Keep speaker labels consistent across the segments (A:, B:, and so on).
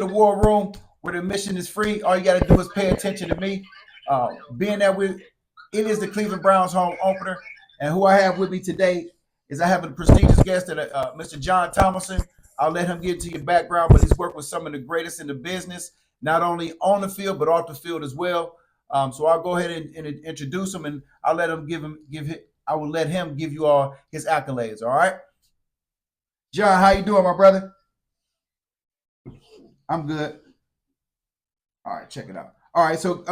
A: the war room where the admission is free. All you got to do is pay attention to me. Being that it is the Cleveland Browns home opener, and who I have with me today is I have a prestigious guest, Mr. John Tomlinson. I'll let him get into your background, but he's worked with some of the greatest in the business, not only on the field but off the field as well. So I'll go ahead and introduce him, and I'll let him I will let him give you all his accolades. All right, John, how you doing, my brother? I'm good. All right, check it out. All right, so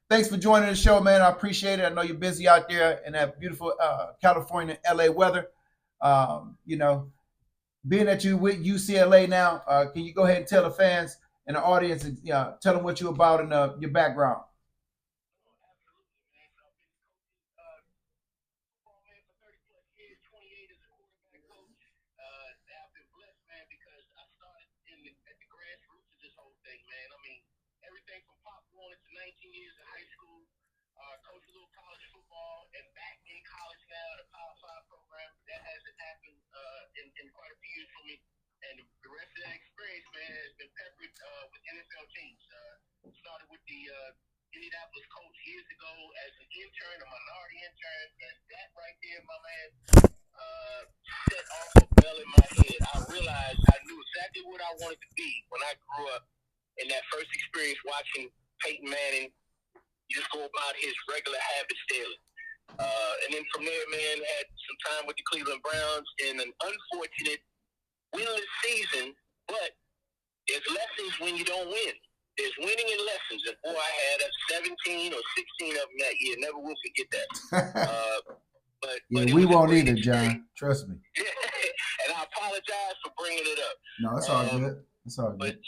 A: thanks for joining the show, man. I appreciate it. I know you're busy out there in that beautiful California, LA weather. You know, being that you with UCLA now, can you go ahead and tell the fans and the audience, tell them what you're about and your background? Yeah, we won't either, John. Trust me. No, it's all good. It's all good.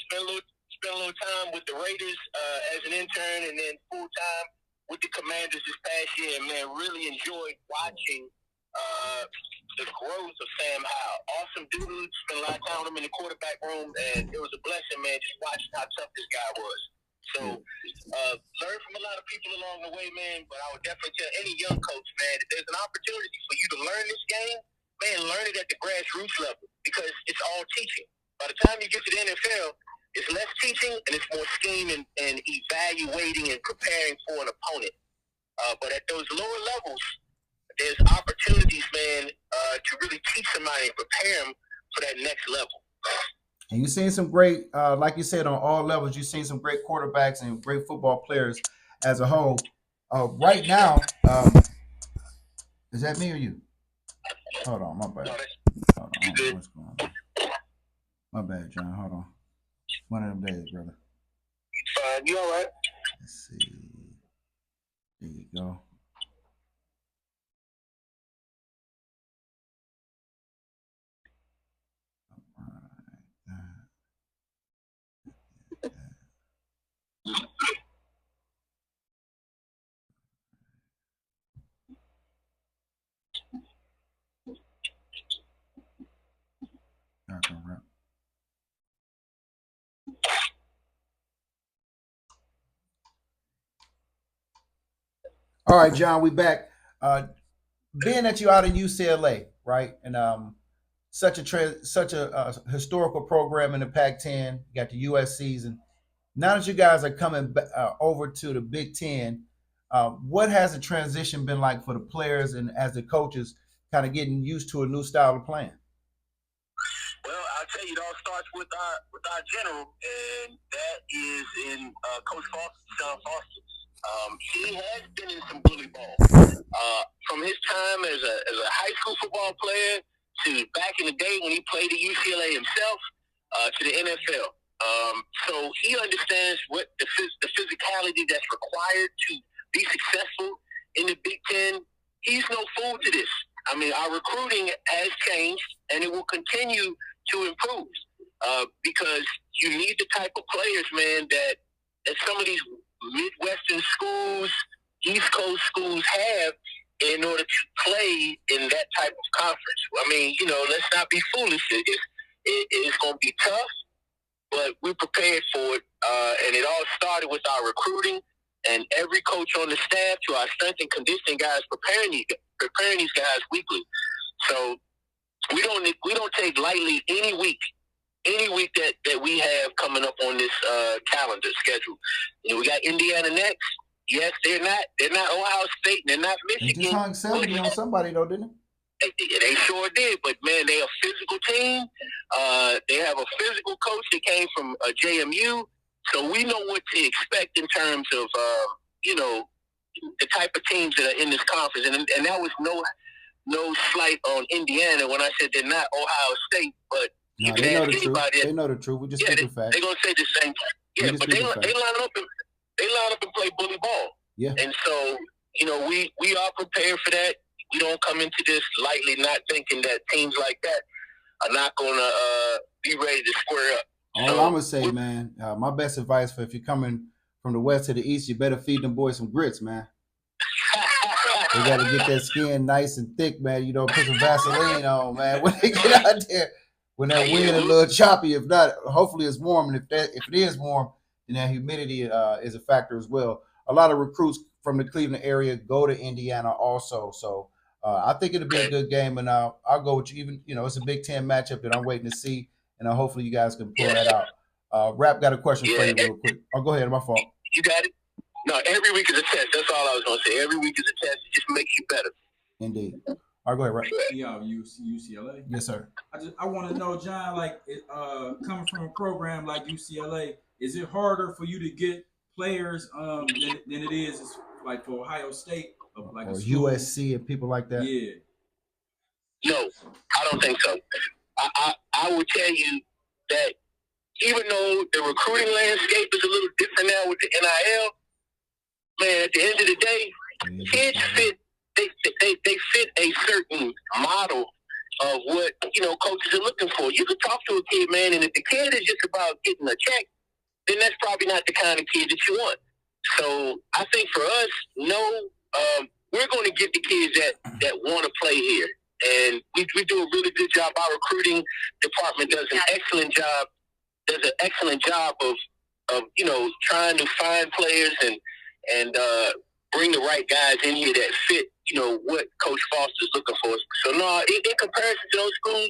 A: And you've seen some great, like you said, on all levels. You've seen some great quarterbacks and great football players as a whole. Right now, is that me or you? Hold on, my bad. Hold on, I don't know what's going on. My bad, John. Hold on. One of them days, brother. You all right? Let's see. There you go. All right, John, we back. Being that you're out of UCLA, right, and such a historical program in the Pac-10, you got the USC's, and now that you guys are coming over to the Big Ten, what has the transition been like for the players and as the coaches, kind of getting used to a new style of playing?
B: any week that we have coming up on this calendar schedule. We got Indiana next. Yes, they're not Ohio State. They're not Michigan.
A: They just hung 70 on somebody though, didn't
B: they? They sure did, but man, they're a physical team. They have a physical coach that came from JMU, so we know what to expect in terms of the type of teams that are in this conference, and that was no slight on Indiana when I said they're not Ohio State, but
A: no, they know the truth. They know the truth. We just speak the facts.
B: They're gonna say the same thing. Yeah, but they line up and play bully ball.
A: Yeah.
B: And so, we are prepared for that. We don't come into this lightly, not thinking that teams like that are not gonna be ready to square up.
A: All I'm gonna say, man, my best advice for if you're coming from the west to the east, you better feed them boys some grits, man. They got to get that skin nice and thick, man. Put some Vaseline on, man. When they get out there, when that wind is a little choppy, if not, hopefully it's warm. And if it is warm, then that humidity is a factor as well. A lot of recruits from the Cleveland area go to Indiana also. So I think it'll be a good game, and I'll go with you. Even it's a Big Ten matchup that I'm waiting to see, and hopefully you guys can pull that out. Rap got a question for you real quick. Oh, go ahead. My fault.
B: You got it. No, every week is a test. That's all I was going to say. Every week is a test. It just makes you better.
A: Indeed. All right, go ahead, Rap.
C: Yeah, UCLA.
A: Yes, sir.
C: I want to know, John, like coming from a program like UCLA, is it harder for you to get players than it is like for Ohio State, like
A: or USC and people like that?
C: Yeah.
B: No, I don't think so. I will tell you that even though the recruiting landscape is a little different now with the NIL, man, at the end of the day, kids fit. They fit a certain model of what coaches are looking for. You can talk to a kid, man, and if the kid is just about getting a check, then that's probably not the kind of kid that you want. So I think for us, we're going to get the kids that want to play here, and we do a really good job. Our recruiting department does an excellent job. Of trying to find players and bring the right guys in here that fit what Coach Foster's looking for. So no, in comparison to those schools,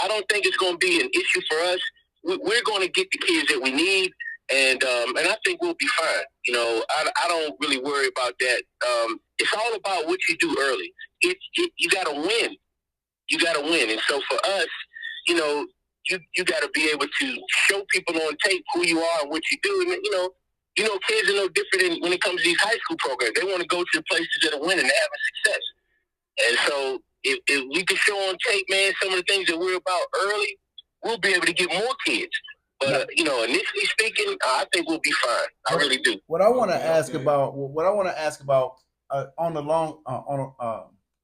B: I don't think it's going to be an issue for us. We're going to get the kids that we need, and I think we'll be fine. I don't really worry about that. It's all about what you do early. You got to win. You got to win, and so for us, you got to be able to show people on tape who you are and what you do. And, kids are no different when it comes to these high school programs. They want to go to the places that are winning and having success. And so if we can show on tape, man, some of the things that we're about early, we'll be able to get more kids. But, initially speaking, I think we'll be fine. I really do.
A: What I want to ask about,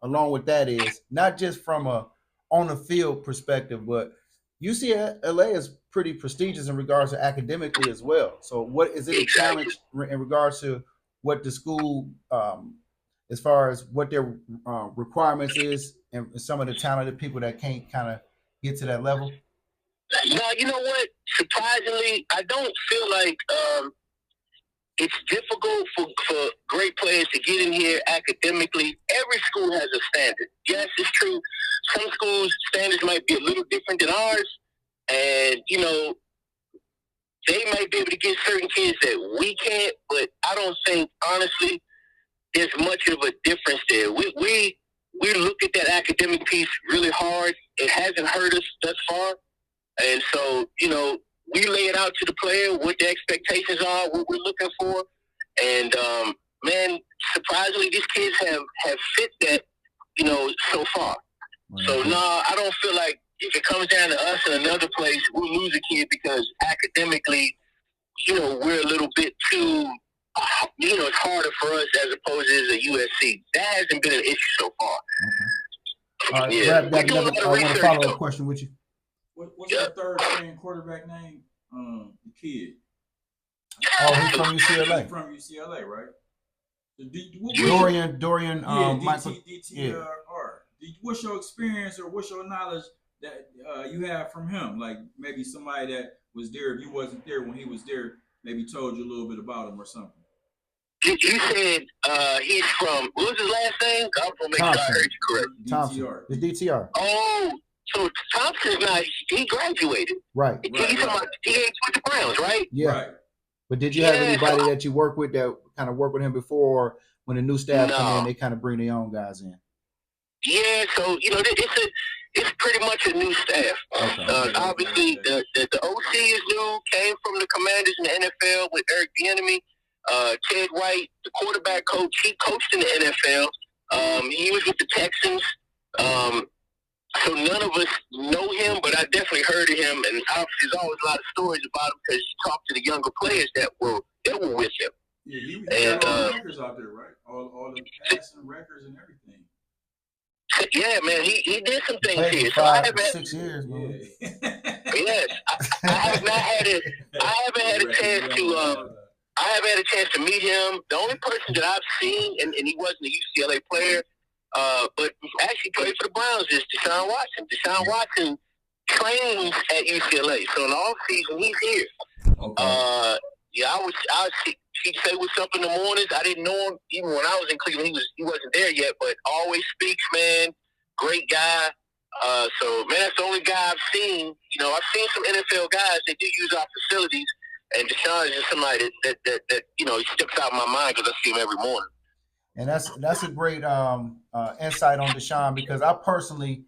A: along with that is not just from a on the field perspective, but UCLA is pretty prestigious in regards to academically as well. So what is it a challenge in regards to what the school, as far as what their requirements is and some of the talented people that can't kind of get to that level?
B: No, you know what? Surprisingly, I don't feel like it's difficult for great players to get in here academically. Every school has a standard. Yes, it's true. Some schools' standards might be a little different than ours. And, they might be able to get certain kids that we can't, but I don't think, honestly, there's much of a difference there. We look at that academic piece really hard. It hasn't hurt us thus far. And so, we lay it out to the player what the expectations are, what we're looking for. And, man, surprisingly, these kids have fit that, so far. Mm-hmm. So, no, I don't feel like if it comes down to us in another place, we'll lose a kid because academically, we're a little bit too, it's harder for us as opposed to a USC. That hasn't been an issue so far.
A: Okay. All right, yeah. I want to follow up question with you.
C: What's your third string quarterback name? The kid.
A: Oh, he's from UCLA.
C: He's from UCLA, right?
A: Dorian. Michael.
C: DTR. What's your experience or what's your knowledge that you have from him? Like maybe somebody that was there, if you wasn't there when he was there, maybe told you a little bit about him or something.
B: You said he's from, what was his last name? I'm going to make sure I heard you correct.
A: Thompson. It's DTR.
B: Oh, So Thompson's not. He graduated.
A: Right.
B: He's talking about he ain't with the Browns, right?
A: Yeah.
C: Right.
A: But did you have anybody that you work with that kind of worked with him before, or when the new staff come in, they kind of bring their own guys in?
B: Yeah, so it's pretty much a new staff.
A: Okay.
B: Obviously, the OC is new, came from the Commanders in the NFL with Eric Bieniemy. Ted White, the quarterback coach, he coached in the NFL. He was with the Texans. So none of us know him, but I definitely heard of him, and obviously there's always a lot of stories about him because you talk to the younger players that were with him.
C: Yeah, he got all the records out there, right? All the passing records and everything.
B: Yeah, man, he did some things
A: Played
B: here.
A: for
B: So I
A: 6 years, man.
B: yes, I haven't had a chance to meet him. The only person that I've seen, and he wasn't a UCLA player, but actually played for the Browns, is Deshaun Watson. Deshaun Watson trains at UCLA, so in the off season he's here.
A: Okay.
B: He'd say what's up in the mornings. I didn't know him even when I was in Cleveland. He wasn't there yet, but always speaks, man. Great guy. So man, that's the only guy I've seen. I've seen some NFL guys that do use our facilities, and Deshaun is just somebody that he steps out of my mind because I see him every morning.
A: And that's a great insight on Deshaun, because I personally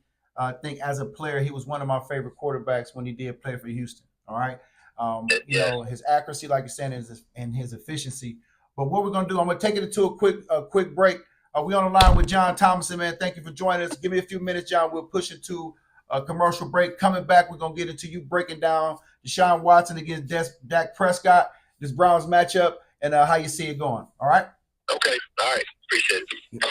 A: think as a player he was one of my favorite quarterbacks when he did play for Houston. All right. His accuracy, like you're saying, and his efficiency. But what we're gonna do, I'm gonna take it into a quick break. We on the line with John Tomlinson, man. Thank you for joining us. Give me a few minutes, John. We'll push into a commercial break. Coming back, we're gonna get into you breaking down Deshaun Watson against Dak Prescott, this Browns matchup, and how you see it going. All right.
B: Okay. All right. Appreciate it.
A: Yeah.